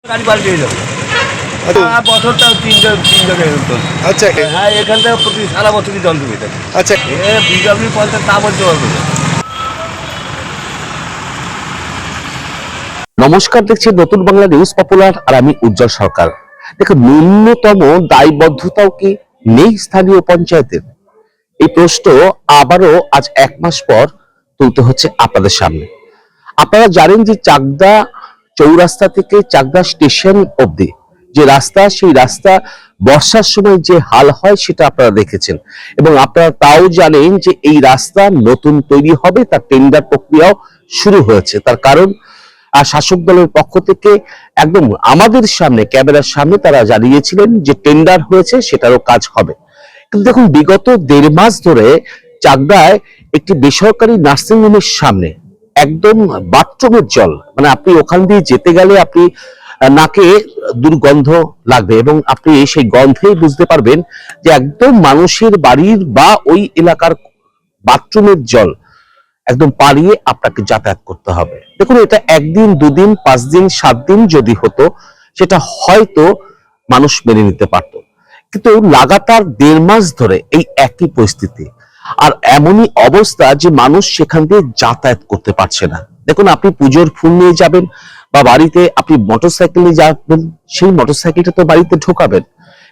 গাড়ি পাল্টে যাবে বছরটা তিন জায়গায় আচ্ছা হ্যাঁ এখান থেকে প্রতি সারা বছরই জল ডুবে থাকে। আচ্ছা বিডব্লিউ পঞ্চায়েত তা বলতে পারবো না। নমস্কার, দেখছি নতুন বাংলা নিউজ পপুলার আর আমি উজ্জ্বল সরকার। দেখো, ন্যূনতম দায়বদ্ধতাও কি নেই স্থানীয় পঞ্চায়েতের? এই প্রশ্ন আবারও আজ এক মাস পর তুলতে হচ্ছে আপনাদের সামনে। আপনারা জানেন যে চাকদা চৌরাস্তা থেকে চাকদা স্টেশন অবধি যে রাস্তা, সেই রাস্তা বর্ষার সময় যে হাল হয় সেটা আপনারা দেখেছেন, এবং আপনারা তাও জানেন যে এই রাস্তা নতুন তৈরি হবে, তার টেন্ডার প্রক্রিয়াও শুরু হয়েছে। তার কারণ শাসক দলের পক্ষ থেকে একদম আমাদের সামনে, ক্যামেরার সামনে তারা জানিয়েছিলেন যে টেন্ডার হয়েছে, সেটারও কাজ হবে। কিন্তু দেখুন, বিগত 1.5 মাস ধরে চাকদায় একটি বেসরকারি নার্সিং হোমের সামনে একদম বাথরুমের জল, মানে আপনি ওখান দিয়ে যেতে গেলে আপনি নাকে দুর্গন্ধ লাগবে, এবং আপনি সেই গন্ধেই বুঝতে পারবেন যে একদম মানুষের বাড়ির বা ওই এলাকার বাথরুমের জল একদম পাড়িয়ে আপনাকে যাতায়াত করতে হবে। দেখুন, এটা 1 দিন 2 দিন 5 দিন 7 দিন যদি হতো, সেটা হয়তো মানুষ মেনে নিতে পারত, কিন্তু লাগাতার 1.5 মাস ধরে এই একই পরিস্থিতি, আর এমনই অবস্থা যে মানুষ সেখান দিয়ে যাতায়াত করতে পারছে না। দেখুন, আপনি পুজোর ফুল নিয়ে যাবেন বা বাড়িতে আপনি মোটরসাইকেল নিয়ে যাবেন, সেই মোটরসাইকেলটা তো বাড়িতে ঢোকাবেন,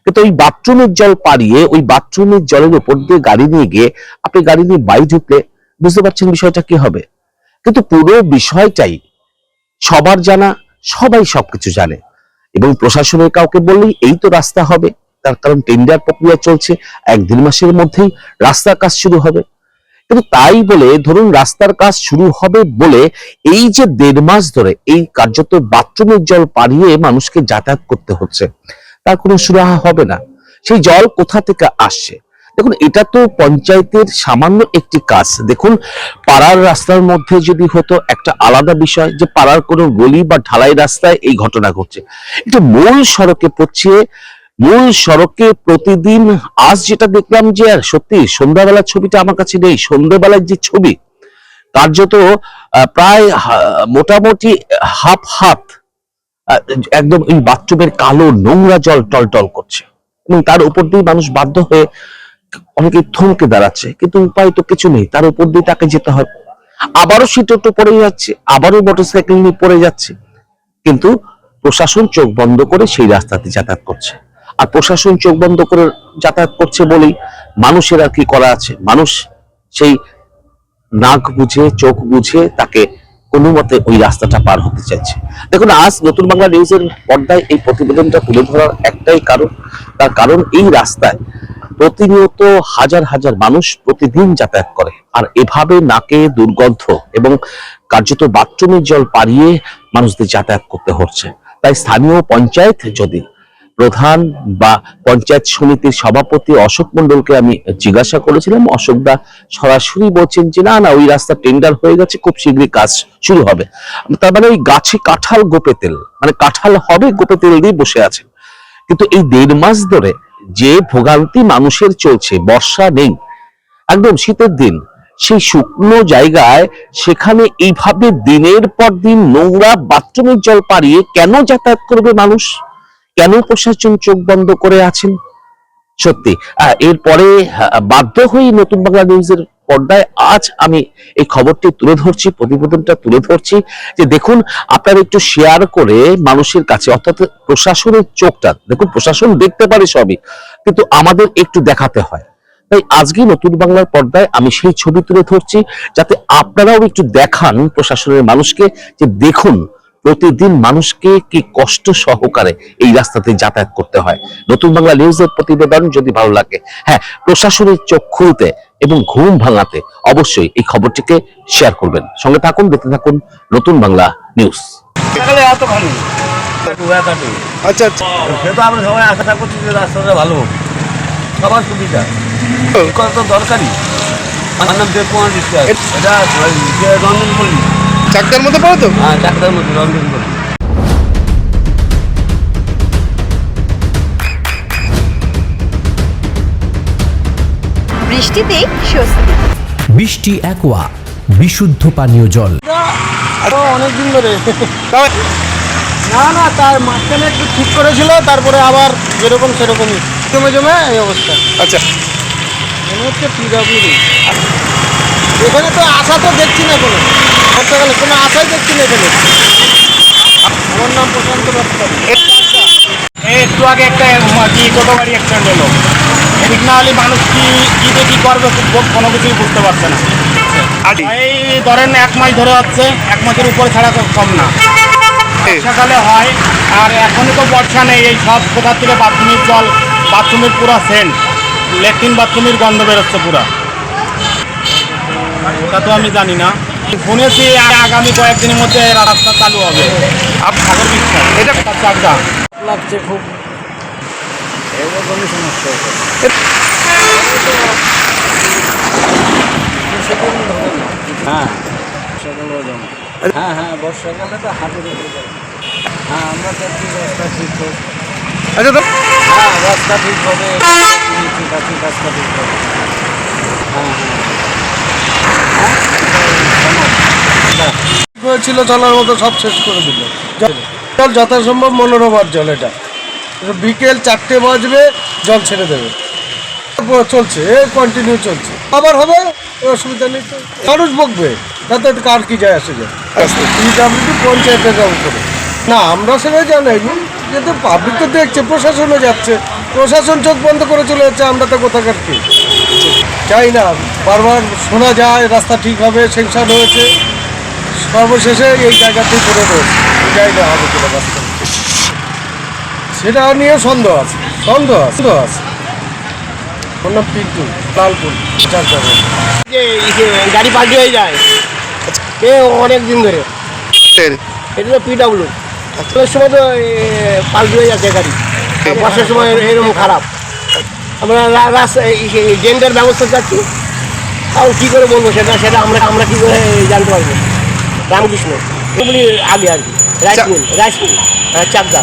কিন্তু ওই বাথরুমের জল পাড়িয়ে ওই বাথরুমের জলের উপর দিয়ে গাড়ি নিয়ে গিয়ে আপনি গাড়ি নিয়ে বাড়ি ঢুকলে বুঝতে পারছেন বিষয়টা কি হবে। কিন্তু পুরো বিষয়টাই সবার জানা, সবাই সবকিছু জানে, এবং প্রশাসনের কাউকে বললেই এই তো রাস্তা হবে, তার কারণ টেন্ডার প্রক্রিয়া চলছে, 1-1.5 মাসের মধ্যেই রাস্তার কাজ শুরু হবে। কিন্তু তাই বলে ধরুন রাস্তার কাজ শুরু হবে বলে এই যে 1.5 মাস ধরে এই কার্যত বাথরুমের জল পাড়িয়ে মানুষকে যাতায়াত করতে হচ্ছে, তার কোনো সুরাহা হবে না। সেই জল কোথা থেকে আসছে? দেখুন, এটা তো পঞ্চায়েতের সামান্য একটি কাজ। দেখুন, পাড়ার রাস্তার মধ্যে যদি হতো একটা আলাদা বিষয়, যে পাড়ার কোনো গলি বা ঢালাই রাস্তায় এই ঘটনা ঘটছে, এটা মূল সড়কে পড়ছে। মূল সড়কে প্রতিদিন আজ যেটা দেখলাম, যে আর সত্যি সন্ধ্যাবেলার ছবিটা আমার কাছে নেই, সন্ধ্যাবেলার যে ছবি কার্যত প্রায় মোটামুটি হাত একদম এই বাথরুমের কালো নোংরা জল টলটল করছে, এবং তার উপর দিয়ে মানুষ বাধ্য হয়ে অনেকে থমকে দাঁড়াচ্ছে, কিন্তু উপায় তো কিছু নেই, তার উপর দিয়ে তাকে যেতে হবে। আবারও সে টোটো পড়ে যাচ্ছে, আবারও মোটরসাইকেল নিয়ে পড়ে যাচ্ছে, কিন্তু প্রশাসন চোখ বন্ধ করে সেই রাস্তাতে যাতায়াত করছে। আর প্রশাসন চোখ বন্ধ করে যাতায়াত করছে বলেই মানুষের আর কি করা আছে, মানুষ সেই নাক বুঝে চোখ বুঝে তাকে কোনো মতে ওই রাস্তাটা পার হতে চাইছে। দেখুন, আজ নতুন বাংলা নিউজের পর্দায় এই প্রতিবেদনটা তুলে ধরার একটাই কারণ, তার কারণ এই রাস্তায় প্রতিনিয়ত হাজার হাজার মানুষ প্রতিদিন যাতায়াত করে, আর এভাবে নাকে দুর্গন্ধ এবং কার্যত বাথরুমের জল পাড়িয়ে মানুষদের যাতায়াত করতে হচ্ছে। তাই স্থানীয় পঞ্চায়েত যদি প্রধান বা পঞ্চায়েত সমিতির সভাপতি অশোক মন্ডলকে আমি জিজ্ঞাসা করেছিলাম, অশোক দা সরাসরি বলছেন যে না না, ওই রাস্তা টেন্ডার হয়ে গেছে, খুব শীঘ্রই কাজ শুরু হবে। তার মানে ওই গাছে কাঁঠাল গোপে তেল, মানে কাঁঠাল হবে গোপে তেল দিয়ে বসে আছেন। কিন্তু এই 1.5 মাস ধরে যে ভোগান্তি মানুষের চলছে, বর্ষা নেই, একদম শীতের দিন, সেই শুকনো জায়গায় সেখানে এইভাবে দিনের পর দিন নোংরা বাথরুমের জল পাড়িয়ে কেন যাতায়াত করবে মানুষ? কেন প্রশাসন চোখ বন্ধ করে আছেন? সত্যি এরপরে বাধ্য হয়ে নতুন বাংলা নিউজের পর্দায় আজ আমি এই খবরটি তুলে ধরছি, প্রতিবেদনটা তুলে ধরছি, যে দেখুন, আপনারা একটু শেয়ার করে মানুষের কাছে, অর্থাৎ প্রশাসনের চোখটা দেখুন, প্রশাসন দেখতে পারে সবই, কিন্তু আমাদের একটু দেখাতে হয়। তাই আজকে নতুন বাংলার পর্দায় আমি সেই ছবি তুলে ধরছি, যাতে আপনারাও একটু দেখান প্রশাসনের মানুষকে, যে দেখুন প্রতিদিন মানুষকে কি কষ্ট সহকারে এই রাস্তাতে যাতায়াত করতে হয়। নতুন বাংলা নিউজের প্রতিবেদন যদি ভালো লাগে, হ্যাঁ, প্রশাসনের চোখ খুলতে এবং ঘুম ভাঙাতে অবশ্যই এই খবরটিকে শেয়ার করবেন। সঙ্গে থাকুন, দেখতে থাকুন নতুন বাংলা নিউজ। আচ্ছা আচ্ছা, সে তো আমরা সবাই আশা করছি যে রাস্তাটা ভালো হোক, সবার সুবিধা তো দরকারি। আমার নাম দেবকুমার বিশ্বাস, এটা রঞ্জনপল্লী, চাকদার মধ্যে পড়ে তো? হ্যাঁ, চাকদার মধ্যে রঞ্জনপল্লী। বৃষ্টিতে স্বস্তি। বৃষ্টি অ্যাকোয়া, বিশুদ্ধ পানীয় জল। অনেকদিন ধরে না তার মাঝখানে একটু ঠিক করেছিল, তারপরে আবার যেরকম সেরকমই জমে জমে এই অবস্থা। আচ্ছা, মনে হচ্ছে পিডব্লিউডি। এখানে তো আশা তো দেখছি না কোনো, বলতে গেলে কোনো আশাই দেখছি না এখানে। আমার নাম প্রশান্ত রাস্তারি। একটু আগে একটা টোটো গাড়ি অ্যাক্সিডেন্ট হলো, ঠিক না হলে মানুষ কি করবে কোনো কিছুই বুঝতে পারছে না। এই ধরেন 1 মাস ধরে হচ্ছে, 1 মাসের উপরে ছাড়া কম না। বর্ষাকালে হয়, আর এখনই তো বর্ষা নেই, এই সব কোথার থেকে বাথরুমের জল, বাথরুমের পুরো সেন্ট, ল্যাট্রিন বাথরুমের গন্ধ বেরোচ্ছে পুরা। ওটা তো আমি জানি না, শুনেছি আগামী কয়েকদিনের মধ্যে রাস্তা চালু হবে। সাগর বিশ্বাস, এটা চাকদা লাগছে খুব, এরকমই সমস্যা। হ্যাঁ বর্ষাকালেও জমা। হ্যাঁ বর্ষাকালে তো হাতের উপরে যায়। হ্যাঁ আমরা চাচ্ছি রাস্তা ঠিক হোক। আচ্ছা তো হ্যাঁ রাস্তা ঠিক হবে, ঠিক আছে রাস্তা ঠিক হবে। ছিল চলার মতো সব শেষ করে দিল। জল যথাসম্ভব মনোরমার জল, এটা বিকেল 4টে বাজবে জল ছেড়ে দেবে, চলছে কন্টিনিউ চলছে, আবার হবে, অসুবিধা নেই। তো মানুষ বকবে তাতে কার কি যায় আসে যায়। পিডব্লিউডি পঞ্চায়েতের উপরে না, আমরা সেটাই জানাইনি, কিন্তু পাবলিক তো দেখছে, প্রশাসনও যাচ্ছে, প্রশাসন চোখ বন্ধ করে চলে যাচ্ছে। আমরা তো কোথাকার কি চাই না, বারবার শোনা যায় রাস্তা ঠিক হবে, সেকশন হয়েছে, সর্বশেষে এই জায়গাতেই পড়ে রয়েছে। যাই না হবে কিনা রাস্তা, সেটা নিয়ে সন্দেহ আছে। ওর নাম পিন্টু, লালপুর যে গাড়ি পাল্টি হয়ে যায় এ অনেক দিন ধরে। এটা তো পিডব্লিউ, আসলের সময় তো পাল্টি হয়ে যাচ্ছে গাড়ি, বর্ষার সময় এরকম খারাপ। আমরা ড্রেনের ব্যবস্থা চাচ্ছি, তাও কী করে বলবো সেটা আমরা কী করে জানতে পারবো। রামকৃষ্ণ এগুলি আগে আর কি, রাইসমিল চাকদা।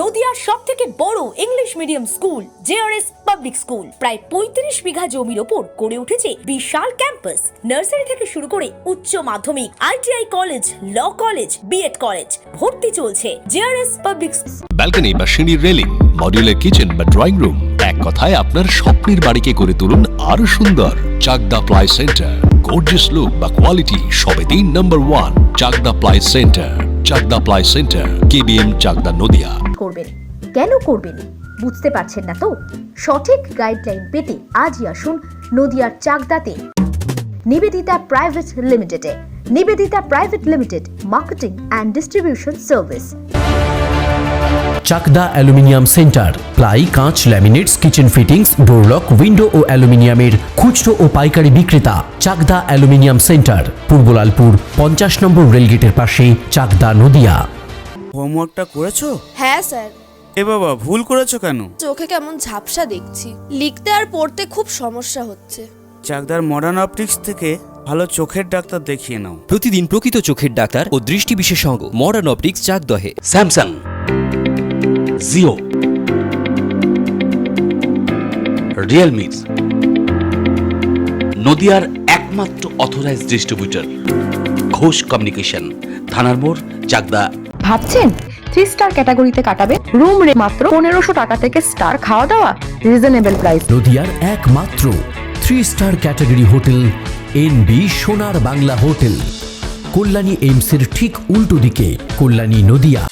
নদিয়ার সবথেকে বড় English medium school JRS public school প্রায় 35 বিঘা জমির ওপর গড়ে উঠেছে বিশাল ক্যাম্পাস। নার্সারি থেকে শুরু করে উচ্চ মাধ্যমিক, ITI college, law college, BEd college, ভর্তি চলছে জেআরএস পাবলিক। ব্যালকনি বা সিঁড়ির রেলিং, মডিউলার কিচেন বা ড্রয়িং রুম, এক কথায় আপনার স্বপ্নের বাড়িকে করে তুলুন আরো সুন্দর। Chakdah ply centre, gorgeous look বা কোয়ালিটি সবেতেই number 1। Chakdah ply centre, Chakdah ply centre, KBM Chakdah Nadia. করবেন কেন করবেন বুঝতে পারছেন না তো? সঠিক গাইডলাইন পেতে আজই আসুন নদিয়ার চাকদাতে নিবেদিতা প্রাইভেট লিমিটেডে। Nivedita private limited, marketing and distribution service. Chakdah aluminium centre, ply, কাঁচ, laminates, kitchen fittings, door lock, window ও অ্যালুমিনিয়ামের খুচরো ও পাইকারি বিক্রেতা। Chakdah aluminium centre, Purbalalpur 50 number রেলগেটের পাশে, চাকদা নদিয়া। হোমওয়ার্কটা করেছো? হ্যাঁ স্যার। এ বাবা, ভুল করেছো কেন? চোখে কেমন ঝাপসা দেখছি, লিখতে আর পড়তে খুব সমস্যা হচ্ছে। চাকদার মডার্ন অপটিক্স থেকে ভালো চোখের ডাক্তার দেখিয়ে নাও। প্রতিদিন প্রকৃত চোখের ডাক্তার ও দৃষ্টি বিশেষজ্ঞ মডার্ন অপটিক্স চাকদহে। স্যামসাং, জিও, রিয়েলমি, নদিয়ার একমাত্র অথরাইজড ডিস্ট্রিবিউটর ঘোষ কমিউনিকেশন, থানার মোড়, চাকদা। ভাবছেন 3 স্টার ক্যাটাগরিতে কাটাবে? রুম রে মাত্র 1500 টাকা থেকে স্টার, খাওয়া দাওয়া রিজনেবল প্রাইস। নদিয়ার একমাত্র 3 স্টার ক্যাটাগরি হোটেল এনবি সোনার বাংলা হোটেল, কল্যাণী এইমসের ঠিক উল্টো দিকে, কল্যাণী নদিয়া।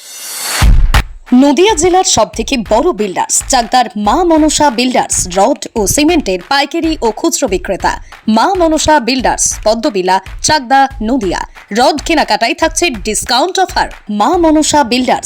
নদিয়া জেলার সবথেকে বড় বিল্ডার্স চাকদার মা মনসা বিল্ডার্স, রড ও সিমেন্টের পাইকারি ও খুচরো বিক্রেতা। মা মনসা বিল্ডার্স, পদ্মবিলা, চাকদা নদিয়া। রড কেনাকাটায় থাকছে ডিসকাউন্ট অফার। মা মনসা বিল্ডার্স,